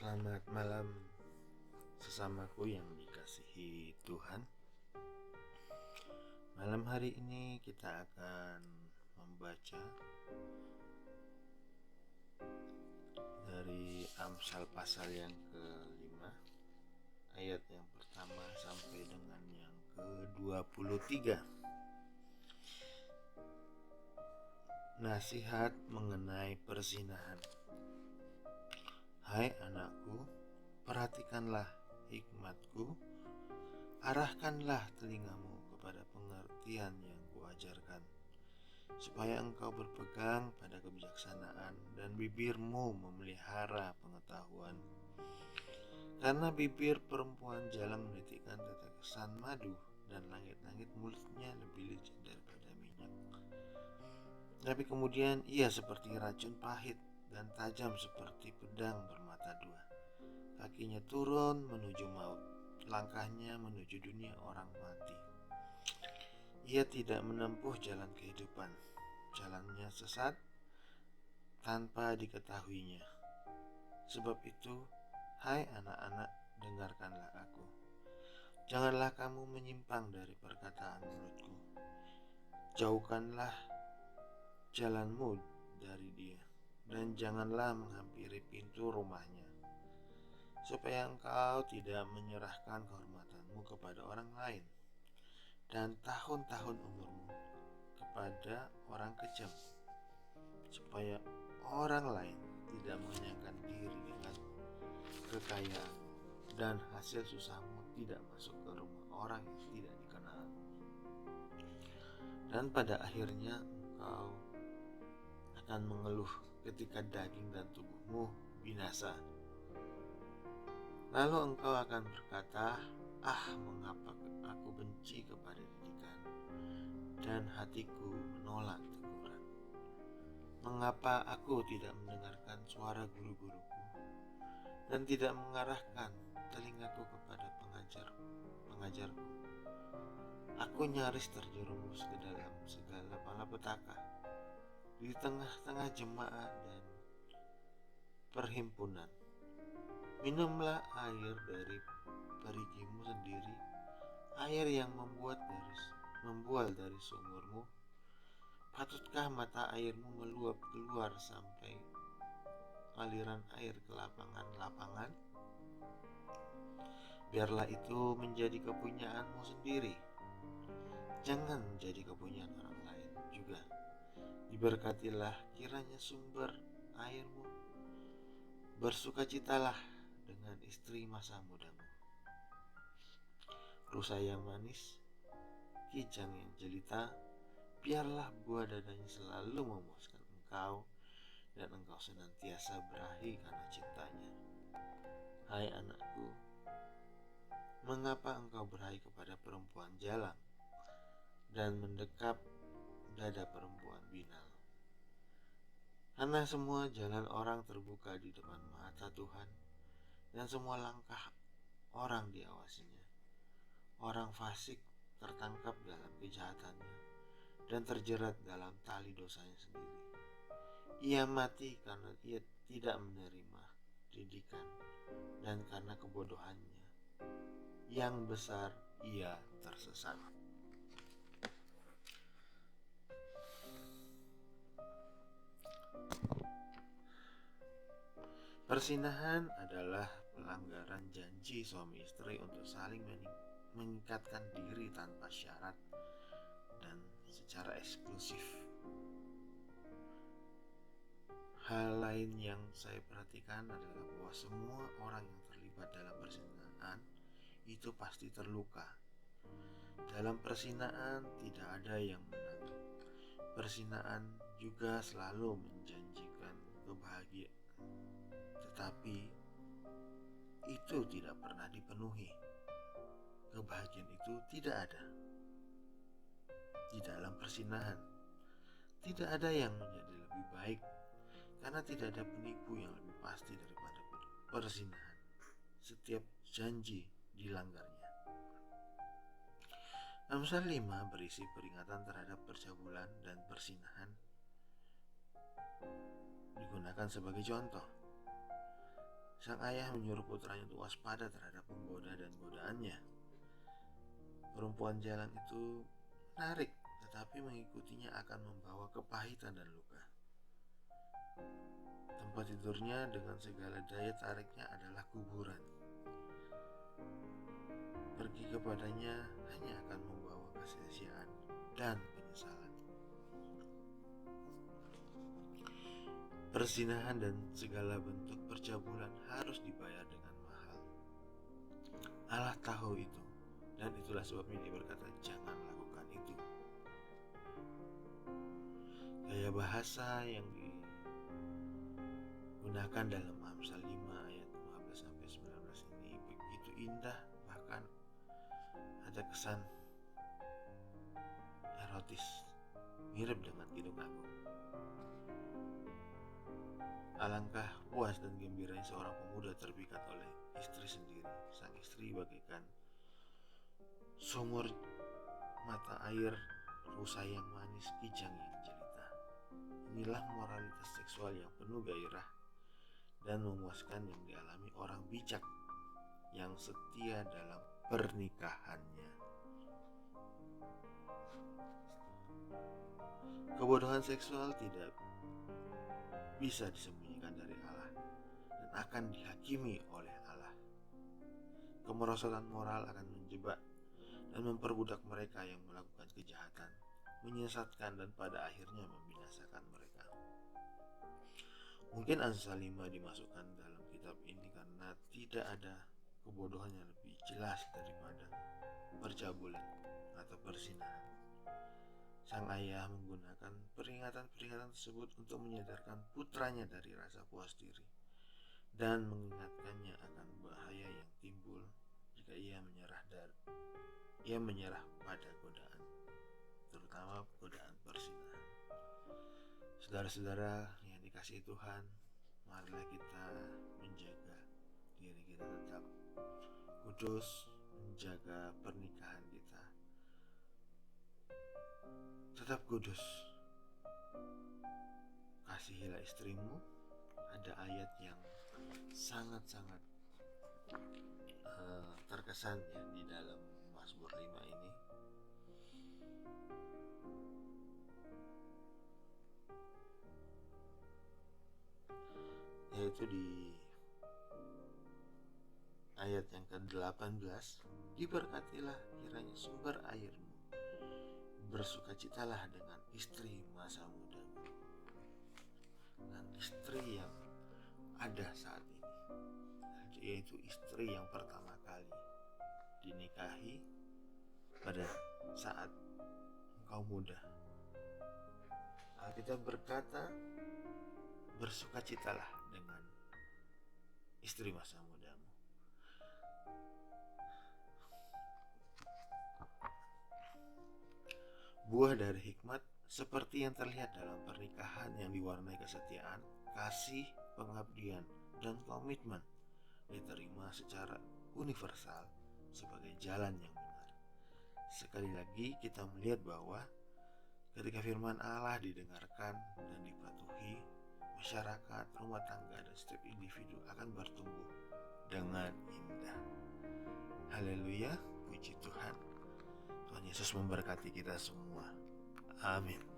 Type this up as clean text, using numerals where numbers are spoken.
Selamat malam sesamaku yang dikasihi Tuhan. Malam hari ini kita akan membaca dari Amsal pasal yang ke-5 ayat yang pertama sampai dengan yang ke-23. Nasihat mengenai perzinahan. Hai anakku, perhatikanlah hikmatku, arahkanlah telingamu kepada pengertian yang kuajarkan, supaya engkau berpegang pada kebijaksanaan dan bibirmu memelihara pengetahuan. Karena bibir perempuan jalang menitikkan tetesan madu, dan langit-langit mulutnya lebih licin daripada minyak. Tapi kemudian ia seperti racun pahit dan tajam seperti pedang bermata dua. Kakinya turun menuju maut, langkahnya menuju dunia orang mati. Ia tidak menempuh jalan kehidupan, jalannya sesat tanpa diketahuinya. Sebab itu, hai anak-anak, dengarkanlah aku. Janganlah kamu menyimpang dari perkataan mulutku. Jauhkanlah jalanmu dari dia, dan janganlah menghampiri pintu rumahnya, supaya engkau tidak menyerahkan kehormatanmu kepada orang lain dan tahun-tahun umurmu kepada orang kejam, supaya orang lain tidak mengenyangkan diri dengan kekayaan dan hasil susahmu tidak masuk ke rumah orang yang tidak dikenal. Dan pada akhirnya engkau akan mengeluh ketika daging dan tubuhmu binasa. Lalu engkau akan berkata, mengapa aku benci kepada didikan dan hatiku menolak teguran. Mengapa aku tidak mendengarkan suara guru-guruku dan tidak mengarahkan telingaku kepada pengajarku. Aku nyaris terjerumus ke dalam segala malapetaka di tengah-tengah jemaah dan perhimpunan. Minumlah air dari perigimu sendiri, air yang membual dari sumurmu. Patutkah mata airmu meluap keluar sampai aliran air ke lapangan-lapangan? Biarlah itu menjadi kepunyaanmu sendiri, jangan menjadi kepunyaan orang lain juga. Diberkatilah kiranya sumber airmu. Bersukacitalah dengan istri masa mudamu. Rusa yang manis, kijang yang jelita, biarlah buah dadanya selalu memuaskan engkau, dan engkau senantiasa berahi karena cintanya. Hai anakku, mengapa engkau berahi kepada perempuan jalang dan mendekap dada perempuan binal? Karena semua jalan orang terbuka di depan mata Tuhan, dan semua langkah orang diawasinya. Orang fasik tertangkap dalam kejahatannya dan terjerat dalam tali dosanya sendiri. Ia mati karena ia tidak menerima didikan, dan karena kebodohannya yang besar ia tersesat. Perzinahan adalah pelanggaran janji suami istri untuk saling mengikatkan diri tanpa syarat dan secara eksklusif. Hal lain yang saya perhatikan adalah bahwa semua orang yang terlibat dalam perzinahan itu pasti terluka. Dalam perzinahan tidak ada yang menang. Perzinahan juga selalu menjanjikan kebahagiaan, tetapi itu tidak pernah dipenuhi. Kebahagiaan itu tidak ada di dalam perzinahan. Tidak ada yang menjadi lebih baik, karena tidak ada penipu yang lebih pasti daripada perzinahan. Setiap janji dilanggarnya. Amsal 5 berisi peringatan terhadap percabulan dan perzinahan digunakan sebagai contoh. Sang ayah menyuruh putranya untuk waspada terhadap penggoda dan godaannya. Perempuan jalan itu menarik, tetapi mengikutinya akan membawa kepahitan dan luka. Tempat tidurnya dengan segala daya tariknya adalah kuburan. Pergi kepadanya hanya akan membawa kesia-siaan dan penyesalan. Perzinahan dan segala bentuk percabulan harus dibayar dengan mahal. Allah tahu itu, dan itulah sebabnya Dia berkata, jangan lakukan itu. Gaya bahasa yang digunakan dalam Amsal 5 ayat 15-19 ini begitu indah, bahkan ada kesan erotis, mirip dengan Kidung Agung. Alangkah puas dan gembiranya seorang pemuda terpikat oleh istri sendiri. Sang istri bagaikan sumur mata air rusa yang manis, kijang yang jelita. Inilah moralitas seksual yang penuh gairah dan memuaskan yang dialami orang bijak yang setia dalam pernikahannya. Kebodohan seksual tidak bisa disembunyikan dari Allah dan akan dihakimi oleh Allah. Kemerosotan moral akan menjebak dan memperbudak mereka yang melakukan kejahatan, menyesatkan dan pada akhirnya membinasakan mereka. Mungkin Amsal 5 dimasukkan dalam kitab ini karena tidak ada kebodohan yang lebih jelas daripada percabulan atau perzinahan. Sang ayah menggunakan peringatan-peringatan tersebut untuk menyadarkan putranya dari rasa puas diri dan mengingatkannya akan bahaya yang timbul jika ia menyerah pada godaan, terutama godaan perzinahan. Saudara-saudara yang dikasihi Tuhan, marilah kita menjaga diri kita tetap kudus, menjaga pernikahan kita tetap kudus. Kasihilah istrimu. Ada ayat yang sangat-sangat terkesan ya di dalam Mazmur 5 ini. Yaitu di ayat yang ke-18, diberkatilah kiranya sumber airmu, bersukacitalah dengan istri masa mudamu. Dan istri yang ada saat ini, yaitu istri yang pertama kali dinikahi pada saat engkau muda. Kita berkata, bersukacitalah dengan istri masa mudamu. Buah dari hikmat seperti yang terlihat dalam pernikahan yang diwarnai kesetiaan, kasih, pengabdian, dan komitmen diterima secara universal sebagai jalan yang benar. Sekali lagi kita melihat bahwa ketika firman Allah didengarkan dan dipatuhi, masyarakat, rumah tangga, dan setiap individu akan bertumbuh dengan indah. Haleluya, puji Tuhan. Tuhan Yesus memberkati kita semua. Amin.